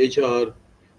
HR,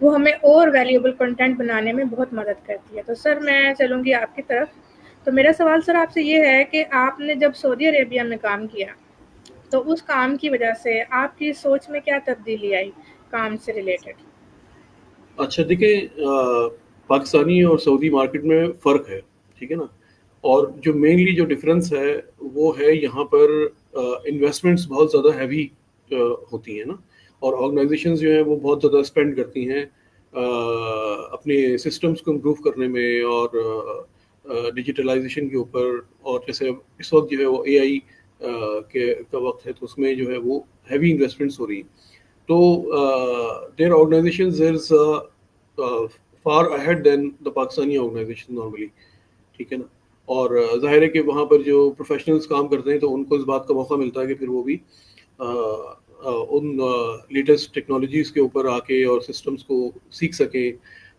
وہ ہمیں اور ویلیوبل کنٹینٹ بنانے میں بہت مدد کرتی ہے. تو سر میں چلوں گی آپ کی طرف. تو میرا سوال سر آپ سے یہ ہے کہ آپ نے جب سعودی عربیہ میں کام کیا تو اس کام کی وجہ سے آپ کی سوچ میں کیا تبدیلی آئی کام سے ریلیٹڈ؟ اچھا دیکھیں، پاکستانی اور سعودی مارکیٹ میں فرق ہے، ٹھیک ہے نا. اور جو مینلی جو ڈفرینس ہے وہ ہے یہاں پر انویسٹمنٹس بہت زیادہ ہیوی ہوتی ہیں نا، اور آرگنائزیشنز جو ہیں وہ بہت زیادہ اسپینڈ کرتی ہیں اپنے سسٹمز کو امپروو کرنے میں اور ڈیجیٹلائزیشن کے اوپر. اور جیسے اس وقت جو ہے وہ اے آئی کا وقت ہے، تو اس میں جو ہے وہ ہیوی انویسٹمنٹس ہو رہی ہیں. تو their organizations is far ahead than the Pakistani organization normally، ٹھیک ہے نا. اور ظاہر ہے کہ وہاں پر جو پروفیشنلز کام کرتے ہیں تو ان کو اس بات کا موقع ملتا ہے کہ پھر وہ بھی ان لیٹسٹ ٹیکنالوجیز کے اوپر آ کے اور سسٹمز کو سیکھ سکیں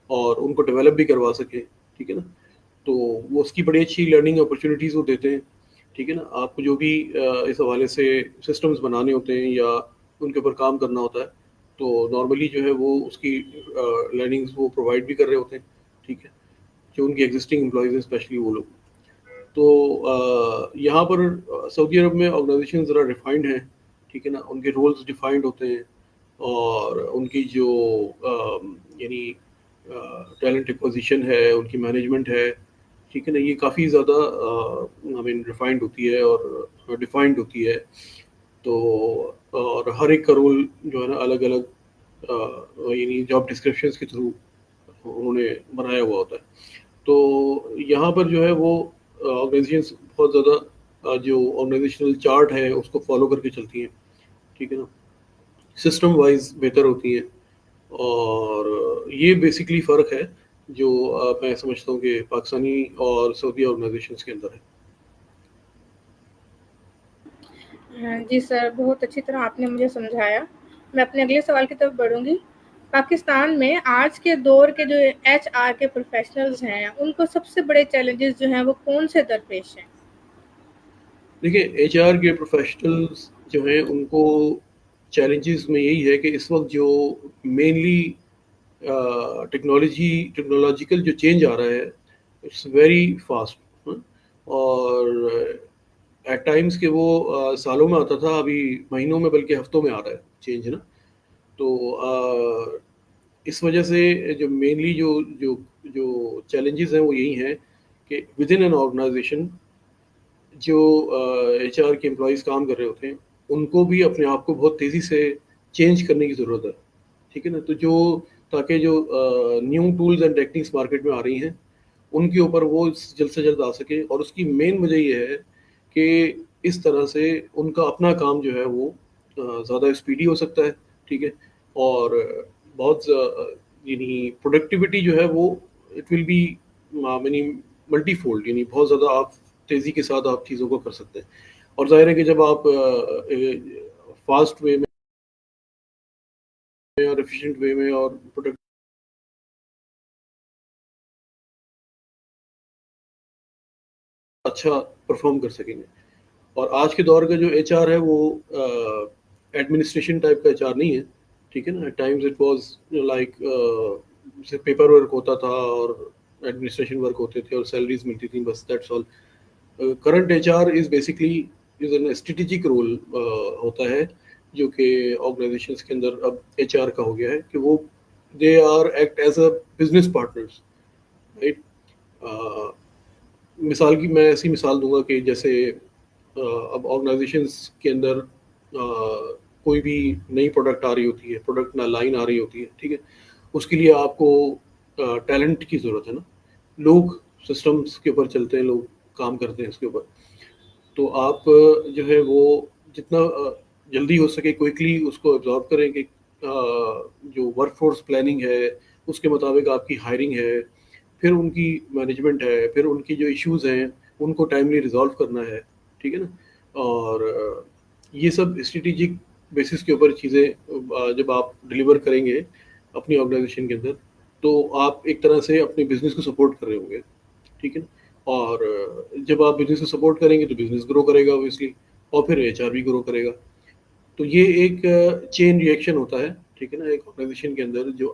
اور ان کو ڈیولپ بھی کروا سکیں، ٹھیک ہے نا. تو وہ اس کی بڑی اچھی لرننگ اپرچونیٹیز وہ دیتے ہیں، ٹھیک ہے نا. آپ کو جو بھی اس حوالے سے سسٹمز بنانے ہوتے ہیں یا ان کے اوپر کام کرنا ہوتا ہے تو نارملی جو ہے وہ اس کی لرننگز وہ پرووائڈ بھی کر رہے ہوتے ہیں، ٹھیک ہے، جو ان کی ایگزسٹنگ امپلائیز ہیں اسپیشلی وہ لوگ. تو یہاں پر سعودی عرب میں آرگنائزیشن ذرا ریفائنڈ ہیں، ٹھیک ہے نا. ان کے رولز ڈیفائنڈ ہوتے ہیں اور ان کی جو یعنی ٹیلنٹ ایکوزیشن ہے، ان کی مینجمنٹ ہے، ٹھیک ہے نا، یہ کافی زیادہ ریفائنڈ ہوتی ہے اور ڈیفائنڈ ہوتی ہے. تو اور ہر ایک کا رول جو ہے نا الگ الگ یعنی جاب ڈسکرپشنس کے تھرو انہوں نے بنایا ہوا ہوتا ہے. تو یہاں پر جو ہے وہ آرگنائزیشنس بہت زیادہ جو آرگنائزیشنل چارٹ ہے اس کو فالو کر کے چلتی ہیں، ٹھیک ہے نا، سسٹم وائز بہتر ہوتی ہیں. اور یہ بیسکلی فرق ہے جو میں سمجھتا ہوں کہ پاکستانی اور سعودی آرگنائزیشنس کے اندر ہے. جی سر، بہت اچھی طرح آپ نے مجھے سمجھایا. میں اپنے اگلے سوال کی طرف بڑھوں گی. پاکستان میں آج کے دور کے جو ایچ آر کے پروفیشنلز ہیں ان کو سب سے بڑے چیلنجز جو ہیں وہ کون سے درپیش ہیں؟ دیکھیں، ایچ آر کے پروفیشنلز جو ہیں ان کو چیلنجز میں یہی ہے کہ اس وقت جو مینلی ٹیکنالوجیکل جو چینج آ رہا ہے اٹس ویری فاسٹ. اور ایٹ ٹائمس کہ وہ سالوں میں آتا تھا، ابھی مہینوں میں بلکہ ہفتوں میں آ رہا ہے چینج نا. تو اس وجہ سے جو مینلی جو چیلنجز ہیں وہ یہی ہیں کہ ود ان این آرگنائزیشن جو ایچ آر کے امپلائیز کام کر رہے ہوتے ہیں ان کو بھی اپنے آپ کو بہت تیزی سے چینج کرنے کی ضرورت ہے، ٹھیک ہے نا. تو جو تاکہ جو new tools and techniques market میں آ رہی ہیں ان کے اوپر وہ جلد سے جلد آ سکے. اور اس کی مین وجہ یہ ہے کہ اس طرح سے ان کا اپنا کام جو ہے وہ زیادہ اسپیڈی ہو سکتا ہے، ٹھیک ہے. اور بہت یعنی پروڈکٹیوٹی جو ہے وہ اٹ ول بی یعنی ملٹی فولڈ، یعنی بہت زیادہ آپ تیزی کے ساتھ آپ چیزوں کو کر سکتے ہیں. اور ظاہر ہے کہ جب آپ فاسٹ وے میں اور ایفیشینٹ وے میں اور پروڈکٹ اچھا پرفارم کر سکیں گے. اور آج کے دور کا جو ایچ آر ہے وہ ایڈمنسٹریشن ٹائپ کا ایچ آر نہیں ہے، ٹھیک ہے نا. At times it was like paper work ہوتا تھا اور ایڈمنسٹریشن ورک ہوتے تھے اور سیلریز ملتی تھیں، بس that's all. Current H R is basically is an strategic role ہوتا ہے جو کہ آرگنائزیشنس کے اندر اب ایچ آر کا ہو گیا ہے کہ وہ they are act as a business partners, right. مثال کی میں ایسی مثال دوں گا کہ جیسے اب آرگنائزیشنس کے اندر کوئی بھی نئی پروڈکٹ آ رہی ہوتی ہے، پروڈکٹ لائن آ رہی ہوتی ہے، ٹھیک ہے. اس کے لیے آپ کو ٹیلنٹ کی ضرورت ہے نا. لوگ سسٹمس کے اوپر چلتے ہیں، لوگ کام کرتے ہیں اس کے اوپر. تو آپ جو ہے وہ جتنا جلدی ہو سکے کوئکلی اس کو ابزارو کریں کہ جو ورک فورس پلاننگ ہے اس کے مطابق آپ کی ہائرنگ ہے، پھر ان کی مینجمنٹ ہے، پھر ان کی جو ایشوز ہیں ان کو ٹائملی ریزالو کرنا ہے، ٹھیک ہے نا. اور یہ سب اسٹریٹجک بیسس کے اوپر چیزیں جب آپ ڈلیور کریں گے اپنی آرگنائزیشن کے اندر تو آپ ایک طرح سے اپنے بزنس کو سپورٹ کر رہے ہوں گے، ٹھیک ہے نا. اور جب آپ بزنس کو سپورٹ کریں گے تو بزنس گرو کرے گا اوبیسلی، اور پھر ایچ آر بھی گرو کرے گا. تو یہ ایک چین ریئیکشن ہوتا ہے، ٹھیک ہے نا، ایک آرگنائزیشن کے اندر جو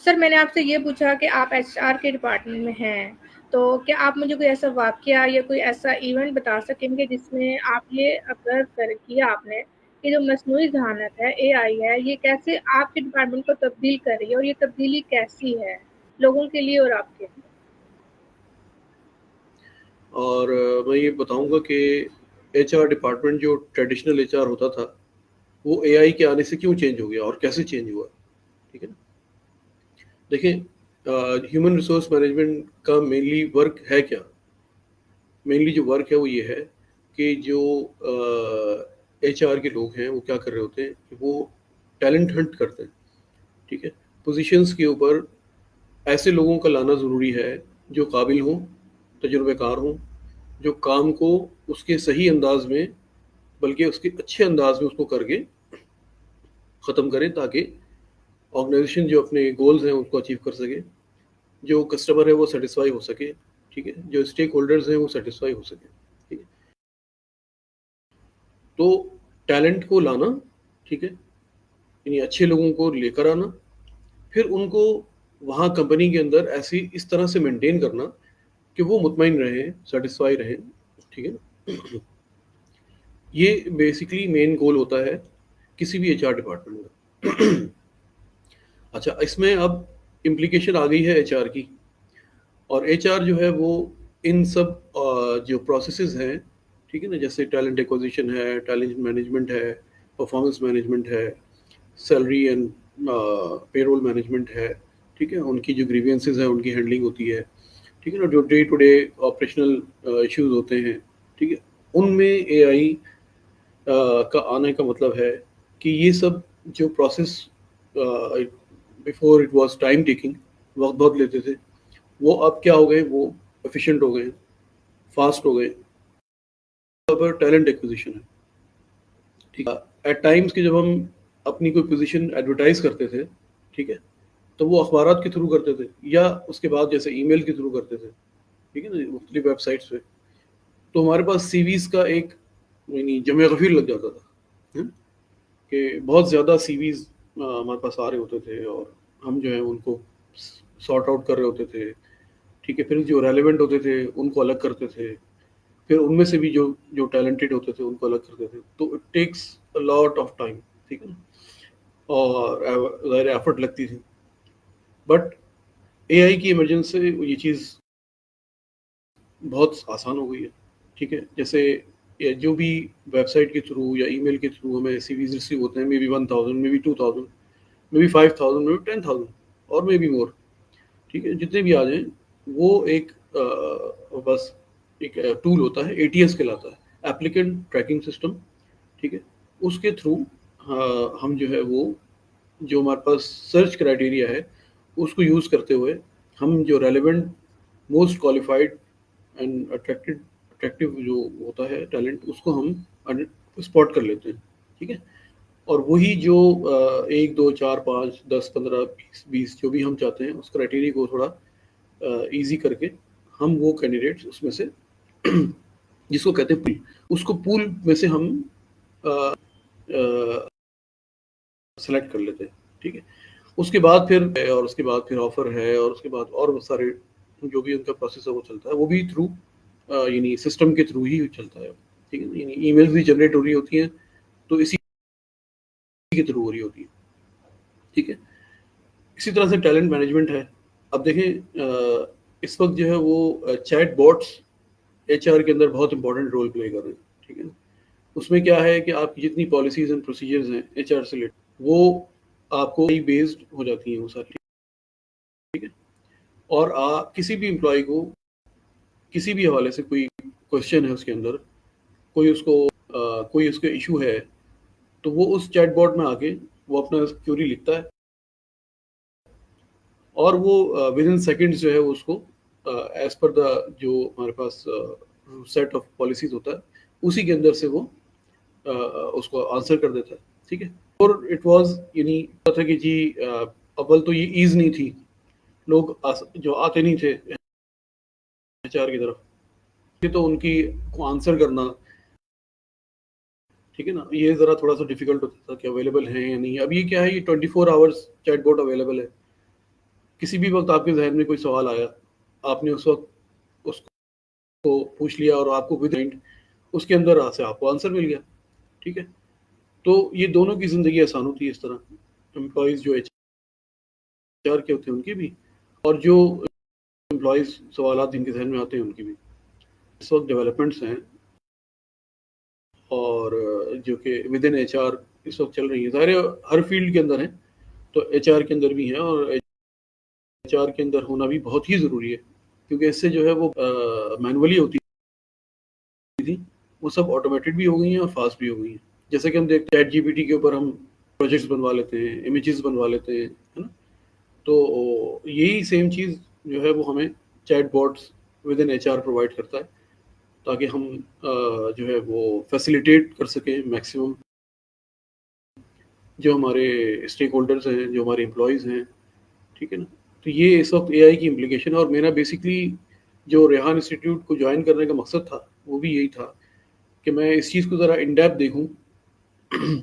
سر میں نے آپ سے یہ پوچھا کہ آپ ایچ آر کے ڈپارٹمنٹ میں ہیں، تو کیا آپ مجھے کوئی ایسا واقعہ یا کوئی ایسا ایونٹ بتا سکیں گے جس میں آپ یہ آبزرو کیا آپ نے کہ جو مصنوعی ذہانت ہے، اے آئی ہے، یہ کیسے آپ کے ڈپارٹمنٹ کو تبدیل کر رہی ہے اور یہ تبدیلی کیسی ہے لوگوں کے لیے اور آپ کے لیے؟ اور میں یہ بتاؤں گا کہ ایچ آر ڈپارٹمنٹ جو ٹریڈیشنل ایچ آر ہوتا تھا وہ اے آئی کے آنے سے کیوں چینج ہو گیا اور کیسے چینج ہوا. ٹھیک ہے نا. دیکھیں ہیومن ریسورس مینجمنٹ کا مینلی ورک ہے کیا. مینلی جو ورک ہے وہ یہ ہے کہ جو ایچ آر کے لوگ ہیں وہ کیا کر رہے ہوتے ہیں کہ وہ ٹیلنٹ ہنٹ کرتے ہیں. ٹھیک ہے. پوزیشنس کے اوپر ایسے لوگوں کا لانا ضروری ہے جو قابل ہوں، تجربہ کار ہوں، جو کام کو اس کے صحیح انداز میں بلکہ اس کے اچھے انداز میں اس کو کر کے ختم کریں تاکہ آرگنائزیشن جو اپنے گولز ہیں اس کو اچیو کر سکے، جو کسٹمر ہے وہ سیٹسفائی ہو سکے. ٹھیک ہے. جو اسٹیک ہولڈرز ہیں وہ سیٹسفائی ہو سکے. ٹھیک ہے. تو ٹیلنٹ کو لانا، ٹھیک ہے، یعنی اچھے لوگوں کو لے کر آنا، پھر ان کو وہاں کمپنی کے اندر ایسی اس طرح سے مینٹین کرنا کہ وہ مطمئن رہیں، سیٹسفائی رہیں. ٹھیک ہے نا. یہ بیسکلی مین گول ہوتا ہے کسی بھی ایچ آر ڈپارٹمنٹ کا. اچھا، اس میں اب امپلیکیشن آ گئی ہے ایچ آر کی. اور ایچ آر جو ہے وہ ان سب جو پروسیسز ہیں، ٹھیک ہے نا، جیسے ٹیلنٹ ایکوزیشن ہے، ٹیلنٹ مینجمنٹ ہے، پرفارمنس مینجمنٹ ہے، salary and payroll management ہے. ٹھیک ہے. ان کی جو گریوینسز ہیں ان کی ہینڈلنگ ہوتی ہے. ٹھیک ہے نا. جو day to day operational issues ہوتے ہیں، ٹھیک ہے، ان میں اے آئی کا آنے کا مطلب ہے کہ یہ سب جو process before it was time taking, وقت بہت لیتے تھے، وہ اب کیا ہو گئے، وہ ایفیشینٹ ہو گئے، فاسٹ ہو گئے. پر ٹیلنٹ ایکوزیشن ہے. ٹھیک ہے. ایٹ ٹائمس کہ جب ہم اپنی کوئی پوزیشن ایڈورٹائز کرتے تھے، ٹھیک ہے، تو وہ اخبارات کے تھرو کرتے تھے یا اس کے بعد جیسے ای میل کے تھرو کرتے تھے. ٹھیک ہے نا. مختلف ویب سائٹس پہ تو ہمارے پاس سی ویز کا ایک یعنی جمع غفیر لگ جاتا تھا کہ بہت زیادہ سی ویز ہمارے پاس آ رہے ہوتے تھے اور ہم جو ہے ان کو سارٹ آؤٹ کر رہے ہوتے تھے. ٹھیک ہے. پھر جو ریلیونٹ ہوتے تھے ان کو الگ کرتے تھے، پھر ان میں سے بھی جو ٹیلنٹڈ ہوتے تھے ان کو الگ کرتے تھے. تو it takes a lot of time. ٹھیک ہے نا. اور ظاہر ایفرٹ لگتی تھی. بٹ اے آئی کی ایمرجنس سے یہ چیز بہت آسان ہو گئی ہے. ٹھیک ہے. جیسے جو بھی ویب سائٹ کے تھرو یا ای میل کے تھرو ہمیں سی ویز ریسیو ہوتے ہیں، may be 1000، may be 2000، may be 5000، may be 10000 اور مے بی مور. ٹھیک ہے. جتنے بھی آ جائیں وہ ایک بس ایک ٹول ہوتا ہے، اے ٹی ایس کہلاتا ہے، ایپلیکینٹ ٹریکنگ سسٹم. ٹھیک ہے. اس کے تھرو ہم جو ہے وہ جو ہمارے پاس سرچ کرائٹیریا ہے اس کو یوز کرتے ہوئے ہم جو relevant most qualified and attractive جو ہوتا ہے ٹیلنٹ، اس کو ہم اسپاٹ کر لیتے ہیں. ٹھیک ہے. اور وہی جو 1 2 4 5 10 15 20 جو بھی ہم چاہتے ہیں اس کرائٹیریا کو تھوڑا ایزی کر کے ہم وہ کینڈیڈیٹس اس میں سے جس کو کہتے ہیں پول، اس کو پول میں سے ہم سلیکٹ کر لیتے ہیں. ٹھیک ہے. اس کے بعد پھر آفر ہے، اور اس کے بعد اور بہت سارے جو بھی ان کا پروسیس ہے وہ چلتا ہے، وہ بھی تھرو یعنی سسٹم کے تھرو ہی چلتا ہے. ٹھیک ہے. یعنی ای میلز بھی جنریٹ ہو رہی ہوتی ہیں تو اسی کے تھرو ہو رہی ہوتی ہے. ٹھیک ہے. اسی طرح سے ٹیلنٹ مینجمنٹ ہے. اب دیکھیں اس وقت جو ہے وہ چیٹ باٹس ایچ آر کے اندر بہت امپورٹنٹ رول پلے کر رہے ہیں. ٹھیک ہے. اس میں کیا ہے کہ آپ کی جتنی پالیسیز اینڈ پروسیجرز ہیں ایچ آر سے ریلیٹڈ وہ آپ کو بیسڈ ہو جاتی ہیں وہ ساری. ٹھیک ہے. اور کسی بھی امپلائی کو کسی بھی حوالے سے کوئی کوشچن ہے اس کے اندر، کوئی اس کا ایشو ہے، تو وہ اس چیٹ باٹ میں آ کے وہ اپنا کیوری لکھتا ہے اور وہ ود ان سیکنڈز جو ہے اس کو ایز پر دا جو ہمارے پاس سیٹ آف پالیسیز ہوتا ہے اسی کے اندر سے وہ اس کو آنسر کر دیتا ہے. ٹھیک ہے. اور اٹ واز یعنی تھا کہ جی اول تو یہ ایز نہیں تھی، لوگ جو آتے نہیں تھے ایچ آر کی طرف، یہ تو ان کی کو آنسر کرنا، ٹھیک ہے نا، یہ ذرا تھوڑا سا ڈیفیکلٹ ہوتا تھا کہ اویلیبل ہیں یا نہیں. اب یہ کیا ہے، یہ 24 hours چیٹ باٹ اویلیبل ہے. کسی بھی وقت آپ کے ذہن میں کوئی سوال آیا, آپ نے اس وقت اس کو پوچھ لیا اور آپ کو ود اس کے اندر سے آپ کو آنسر مل گیا. ٹھیک ہے, تو یہ دونوں کی زندگی آسان ہوتی ہے اس طرح, امپلائیز جو ایچ آر کے ہوتے ہیں ان کی بھی, اور جو امپلائیز سوالات جن کے ذہن میں آتے ہیں ان کی بھی. اس وقت ڈیولپمنٹس ہیں اور جو کہ ود ان ایچ آر اس وقت چل رہی ہیں, ظاہر ہر فیلڈ کے اندر ہیں, تو ایچ آر کے اندر بھی ہیں, اور ایچ آر کے اندر ہونا بھی بہت ہی ضروری ہے, کیونکہ اس سے جو ہے وہ مینولی ہوتی تھی وہ سب آٹومیٹڈ بھی ہو گئی ہیں اور فاسٹ بھی ہو گئی ہیں. جیسے کہ ہم دیکھتے ہیں چیٹ جی پی ٹی کے اوپر ہم پروجیکٹس بنوا لیتے ہیں, امیجز بنوا لیتے ہیں, ہے نا. تو یہی سیم چیز جو ہے وہ ہمیں chatbots within H R provide کرتا ہے, تاکہ ہم جو ہے وہ فیسیلیٹیٹ کر سکیں میکسیمم جو ہمارے اسٹیک ہولڈرز ہیں, جو ہمارے امپلائیز ہیں. ٹھیک ہے نا. تو یہ اس وقت اے آئی کی امپلیکیشن ہے, اور میرا بیسکلی جو ریحان انسٹیٹیوٹ کو جوائن کرنے کا مقصد تھا وہ بھی یہی تھا کہ میں اس چیز کو ذرا ان ڈیپتھ دیکھوں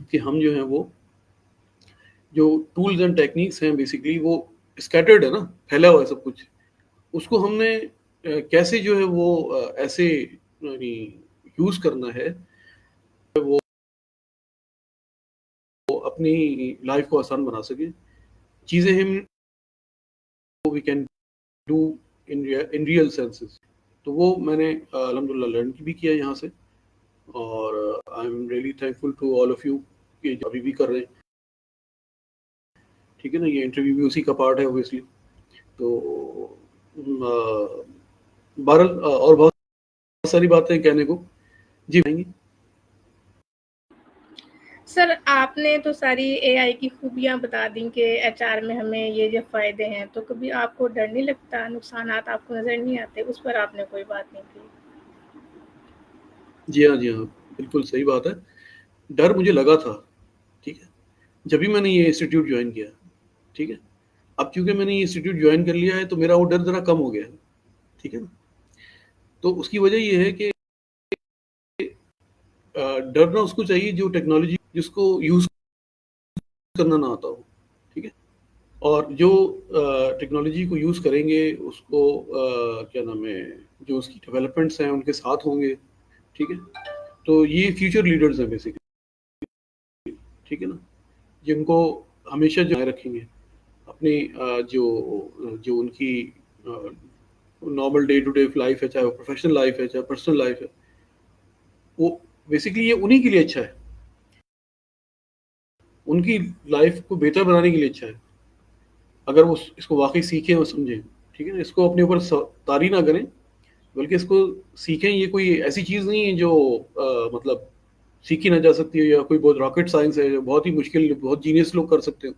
کہ ہم جو ہیں وہ جو ٹولز اینڈ ٹیکنیکس ہیں بیسکلی وہ اسکیٹرڈ ہے نا, پھیلا ہوا ہے سب کچھ, اس کو ہم نے کیسے جو ہے وہ ایسے یعنی یوز کرنا ہے وہ اپنی لائف کو آسان بنا سکے. چیزیں ہم we can do in real senses. تو وہ میں نے الحمدللہ لرن بھی کیا یہاں سے, اور I am really thankful to all of you کہ ابھی بھی کر رہے ہیں. ٹھیک ہے نا, یہ انٹرویو بھی اسی کا پارٹ ہے اوبیسلی. تو بہرحال اور بہت ساری باتیں کہنے کو جی بھائی. سر آپ نے تو ساری اے آئی کی خوبیاں بتا دیں کہ ایچ آر میں ہمیں یہ فائدے ہیں, تو کبھی آپ کو ڈر نہیں لگتا, نقصانات آپ کو نظر نہیں آتے, اس پر آپ نے کوئی بات نہیں کی؟ جی ہاں, جی ہاں, بالکل صحیح بات ہے. ڈر مجھے لگا تھا, ٹھیک ہے, جب بھی میں نے یہ انسٹیٹیوٹ جوائن کیا. ٹھیک ہے, اب چونکہ میں نے یہ انسٹیٹیوٹ جوائن کر لیا ہے تو میرا وہ ڈر ذرا کم ہو گیا ہے. ٹھیک ہے نا. تو اس کی وجہ یہ ہے کہ ڈرنا اس کو چاہیے جو ٹیکنالوجی جس کو یوز کرنا نہ آتا ہو. ٹھیک ہے, اور جو ٹیکنالوجی کو یوز کریں گے اس کو کیا نام ہے, جو اس کی ڈیولپمنٹس ہیں ان کے ساتھ ہوں گے. ٹھیک ہے, تو یہ فیوچر لیڈرز ہیں بیسکلی. ٹھیک ہے نا, جن کو ہمیشہ جو رکھیں گے اپنی جو جو ان کی normal day to day life ہے, چاہے وہ پروفیشنل لائف ہے چاہے پرسنل لائف ہے, وہ بیسکلی یہ انہی کے لیے اچھا ہے, ان کی لائف کو بہتر بنانے کے لیے اچھا ہے, اگر وہ اس کو واقعی سیکھیں اور سمجھیں. ٹھیک ہے نا, اس کو اپنے اوپر طاری نہ کریں بلکہ اس کو سیکھیں. یہ کوئی ایسی چیز نہیں ہے جو مطلب سیکھی نہ جا سکتی ہے, یا کوئی بہت راکٹ سائنس ہے جو بہت ہی مشکل بہت جینیس لوگ کر سکتے ہیں.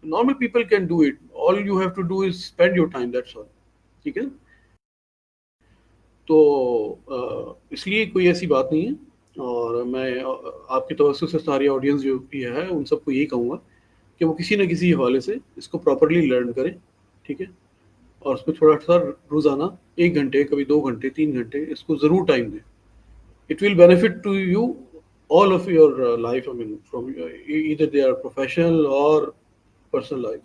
Normal people can do it, all you have to do is spend your time, that's all. ٹھیک ہے, تو اس لیے کوئی ایسی بات نہیں ہے. اور میں آپ کی توسط سے ساری آڈینس جو بھی ہے ان سب کو یہی کہوں گا کہ وہ کسی نہ کسی حوالے سے اس کو پراپرلی لرن کریں. ٹھیک ہے, اور اس میں تھوڑا سا روزانہ 1 گھنٹے, کبھی 2 گھنٹے, 3 گھنٹے اس کو ضرور ٹائم دیں. It will benefit to you all of your life, I mean from either they are professional or personal life.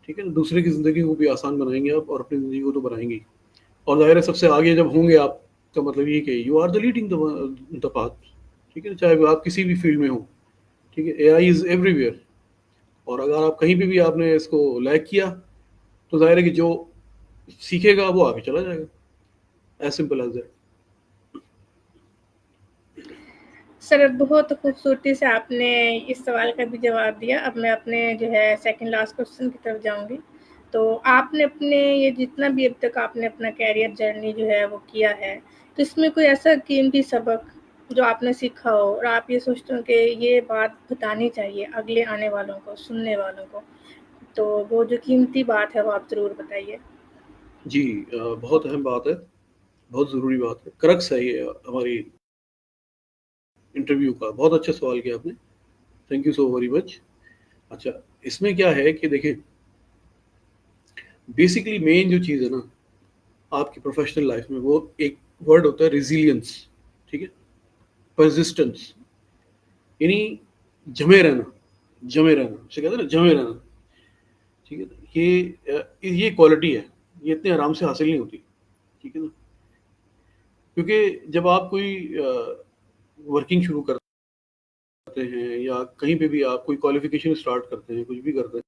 ٹھیک ہے نا, دوسرے کی زندگی کو بھی آسان بنائیں گے آپ, اور اپنی زندگی کو تو بنائیں گے ہی. اور ظاہر ہے سب سے آگے جب ہوں گے آپ کا مطلب یہ کہ you are the leading the path. ٹھیک ہے, چاہے آپ کسی بھی فیلڈ میں ہوں. ٹھیک ہے, اے آئی از ایوری ویئر, اور اگر آپ کہیں پہ بھی آپ نے اس کو لیک کیا تو ظاہر ہے کہ جو سیکھے گا وہ آگے چلا جائے گا. As simple as that. Sir بہت خوبصورتی سے آپ نے اس سوال کا بھی جواب دیا. اب میں اپنے جو ہے سیکنڈ لاسٹ کوشچن کی طرف جاؤں گی. تو آپ نے اپنے یہ جتنا بھی اب تک آپ نے اپنا کیریئر جرنی جو ہے وہ کیا ہے, تو اس میں کوئی ایسا قیمتی سبق جو آپ نے سیکھا ہو اور آپ یہ سوچتے ہو کہ یہ بات بتانی چاہیے اگلے آنے والوں کو, سننے والوں کو, تو وہ جو قیمتی بات ہے وہ آپ ضرور بتائیے. جی, بہت اہم بات ہے, بہت ضروری بات ہے, کرکس ہے یہ ہماری انٹرویو کا. بہت اچھا سوال کیا آپ نے, thank you so very much. اچھا, اس میں کیا ہے کہ دیکھیں بیسکلی مین جو چیز ہے نا آپ کی پروفیشنل لائف میں, وہ ایک ورڈ ہوتا ہے ریزیلینس. ٹھیک ہے, پرزسٹنس, یعنی جمے رہنا, جمے رہنا, اسے کہتے ہیں نا جمے رہنا. ٹھیک ہے, کہ یہ کوالٹی ہے، یہ اتنے آرام سے حاصل نہیں ہوتی، ٹھیک ہے نا. کیونکہ جب آپ کوئی ورکنگ شروع کرتے ہیں یا کہیں پہ بھی آپ کوئی کوالیفیکیشن اسٹارٹ کرتے ہیں، کچھ بھی کرتے ہیں،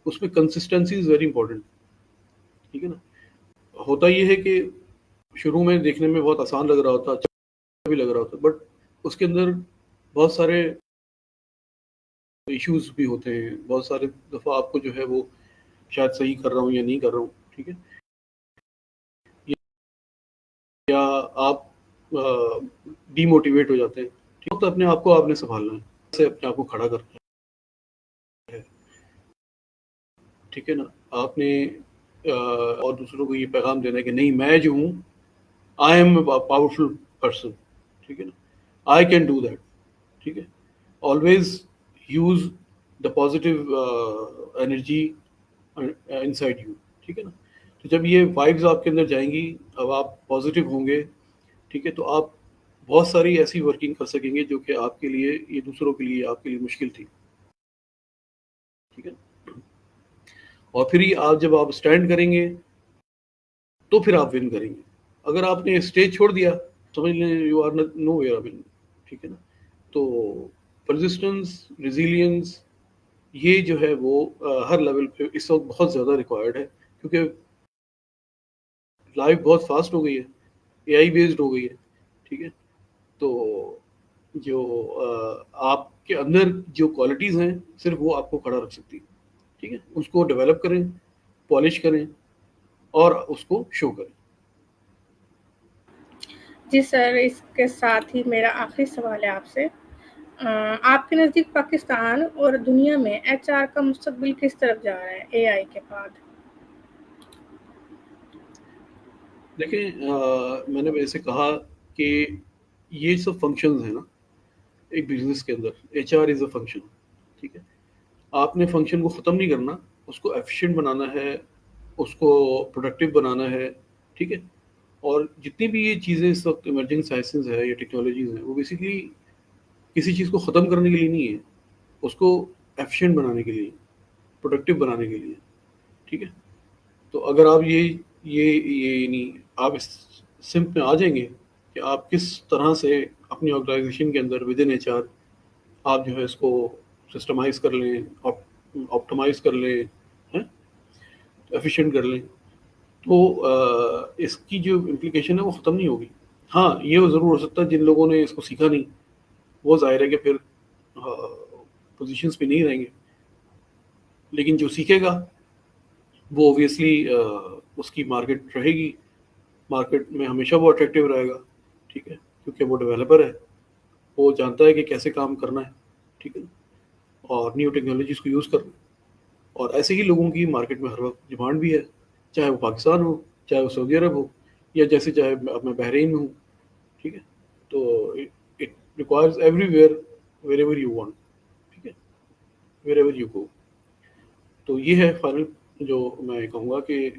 اس میں کنسسٹنسی از ویری امپورٹنٹ، ٹھیک ہے نا. ہوتا یہ ہے کہ شروع میں دیکھنے میں بہت آسان لگ رہا ہوتا، اچھا بھی لگ رہا ہوتا، بٹ اس کے اندر بہت سارے ایشوز بھی ہوتے ہیں، بہت سارے دفعہ آپ کو جو ہے وہ شاید صحیح کر رہا ہوں یا نہیں کر رہا ہوں، ٹھیک ہے. یا آپ ڈی موٹیویٹ ہو جاتے ہیں، ٹھیک. تو اپنے آپ کو آپ نے سنبھالنا ہے، سے اپنے آپ کو کھڑا کرنا ہے، ٹھیک ہے نا. آپ نے اور دوسروں کو یہ پیغام دینا ہے کہ نہیں، میں جو ہوں I am a powerful person, ٹھیک ہے نا. آئی کین ڈو دیٹ، ٹھیک ہے. Always use the positive energy in side you, ٹھیک ہے نا. تو جب یہ وائبز آپ کے اندر جائیں گی، اب آپ پازیٹیو ہوں گے، ٹھیک ہے، تو آپ بہت ساری ایسی ورکنگ کر سکیں گے جو کہ آپ کے لیے، یہ دوسروں کے لیے، آپ کے لیے مشکل تھی، ٹھیک ہے. اور پھر ہی آپ جب آپ اسٹینڈ کریں گے تو پھر آپ ون کریں گے. اگر آپ نے اسٹیج چھوڑ دیا، سمجھ لیں you are nowhere one, ٹھیک ہے نا. تو پرزسٹنس، ریزیلینس، یہ جو ہے وہ ہر لیول پہ اس وقت بہت زیادہ ریکوائرڈ ہے، کیونکہ لائف بہت فاسٹ ہو گئی ہے، اے آئی بیسڈ ہو گئی ہے، ٹھیک ہے. تو جو آپ کے اندر جو کوالٹیز ہیں، صرف وہ آپ کو کھڑا رکھ سکتی ہے، ٹھیک ہے. اس کو ڈیولپ کریں، پالش کریں اور اس کو شو کریں. جی سر، اس کے ساتھ ہی میرا آخری سوال ہے آپ سے. آپ کے نزدیک پاکستان اور دنیا میں ایچ آر کا مستقبل کس طرف جا رہا ہے اے آئی کے بعد؟ دیکھیں، میں نے ویسے کہا کہ یہ سب فنکشنز ہیں نا ایک بزنس کے اندر. H R is a function, ٹھیک ہے. آپ نے فنکشن کو ختم نہیں کرنا، اس کو ایفیشینٹ بنانا ہے، اس کو پروڈکٹیو بنانا ہے، ٹھیک ہے. اور جتنی بھی یہ چیزیں اس وقت ایمرجنگ سائنسز ہے یا ٹیکنالوجیز ہیں، وہ بیسیکلی کسی چیز کو ختم کرنے کے لیے نہیں ہے، اس کو ایفیشینٹ بنانے کے لیے، پروڈکٹیو بنانے کے لیے، ٹھیک ہے. تو اگر آپ یہ یعنی آپ اس سمت میں آ جائیں گے کہ آپ کس طرح سے اپنی آرگنائزیشن کے اندر ود ان ایچ آر آپ جو ہے اس کو سسٹمائز کر لیں، آپٹمائز کر لیں، ایفیشینٹ کر لیں، تو اس کی جو امپلیکیشن ہے وہ ختم نہیں ہوگی. ہاں، یہ ضرور ہو سکتا ہے جن لوگوں نے اس کو سیکھا نہیں، وہ ظاہر ہے کہ پھر پوزیشنز پہ نہیں رہیں گے، لیکن جو سیکھے گا وہ اوبویسلی اس کی مارکیٹ رہے گی، مارکیٹ میں ہمیشہ وہ اٹریکٹیو رہے گا، ٹھیک ہے. کیونکہ وہ ڈیولپر ہے، وہ جانتا ہے کہ کیسے کام کرنا ہے، ٹھیک ہے، اور نیو ٹیکنالوجیز کو یوز کرنا. اور ایسے ہی لوگوں کی مارکیٹ میں ہر وقت ڈیمانڈ بھی ہے، چاہے وہ پاکستان ہو، چاہے وہ سعودی عرب ہو، یا جیسے چاہے میں بحرین میں ہوں، ٹھیک ہے. تو it requires every where, where ever you want, ٹھیک ہے، ویر ایور یو گو. تو یہ ہے فائنل جو میں کہوں گا کہ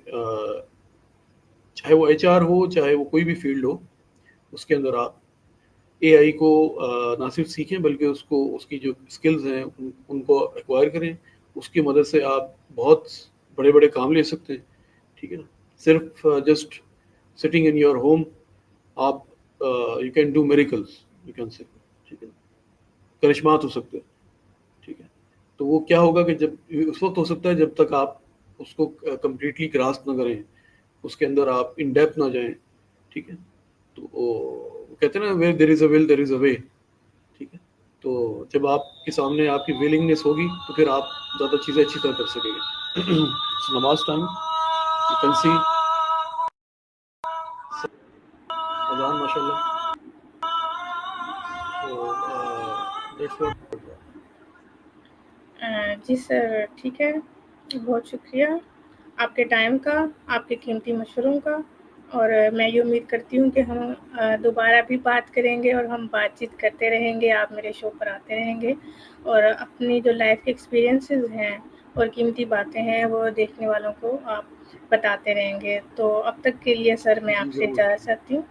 چاہے وہ ایچ آر ہو، چاہے وہ کوئی بھی فیلڈ ہو، اس کے اندر آپ اے آئی کو نہ صرف سیکھیں بلکہ اس کی جو اسکلز ہیں ان کو ایکوائر کریں. اس کی مدد سے آپ بہت بڑے بڑے کام لے سکتے ہیں، ٹھیک ہے نا. صرف just sitting in your home آپ you can do miracles, you can say, ٹھیک ہے، کرشمات ہو سکتے ہیں، ٹھیک ہے. تو وہ کیا ہوگا کہ جب اس وقت ہو سکتا ہے جب تک آپ اس کو کمپلیٹلی گراسپ نہ کریں، اس کے اندر آپ ان ڈیپتھ نہ جائیں، ٹھیک ہے. تو وہ کہتے ہیں نا ویئر دیر از اے ول دیر از اے وے، ٹھیک ہے. تو جب آپ کے سامنے آپ کی ویلنگنیس ہوگی تو پھر آپ زیادہ چیزیں اچھی طرح کر سکیں گے. نماز ٹائم، یو کین سی اذان ماشاء اللہ. جی سر، ٹھیک ہے، بہت شکریہ آپ کے ٹائم کا، آپ کے قیمتی مشوروں کا. اور میں یہ امید کرتی ہوں کہ ہم دوبارہ بھی بات کریں گے اور ہم بات چیت کرتے رہیں گے، آپ میرے شو پر آتے رہیں گے اور اپنی جو لائف کے ایکسپیرینسز ہیں اور قیمتی باتیں ہیں وہ دیکھنے والوں کو آپ بتاتے رہیں گے. تو اب تک کے لیے سر میں جی آپ سے ضرور. اجازت چاہتی ہوں.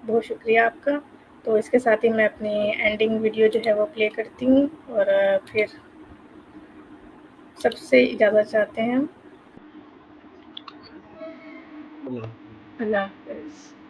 بہت شکریہ آپ کا. تو اس کے ساتھ ہی میں اپنی اینڈنگ ویڈیو جو ہے وہ پلے کرتی ہوں اور پھر سب سے اجازت چاہتے ہیں. اللہ حافظ۔ اللہ حافظ۔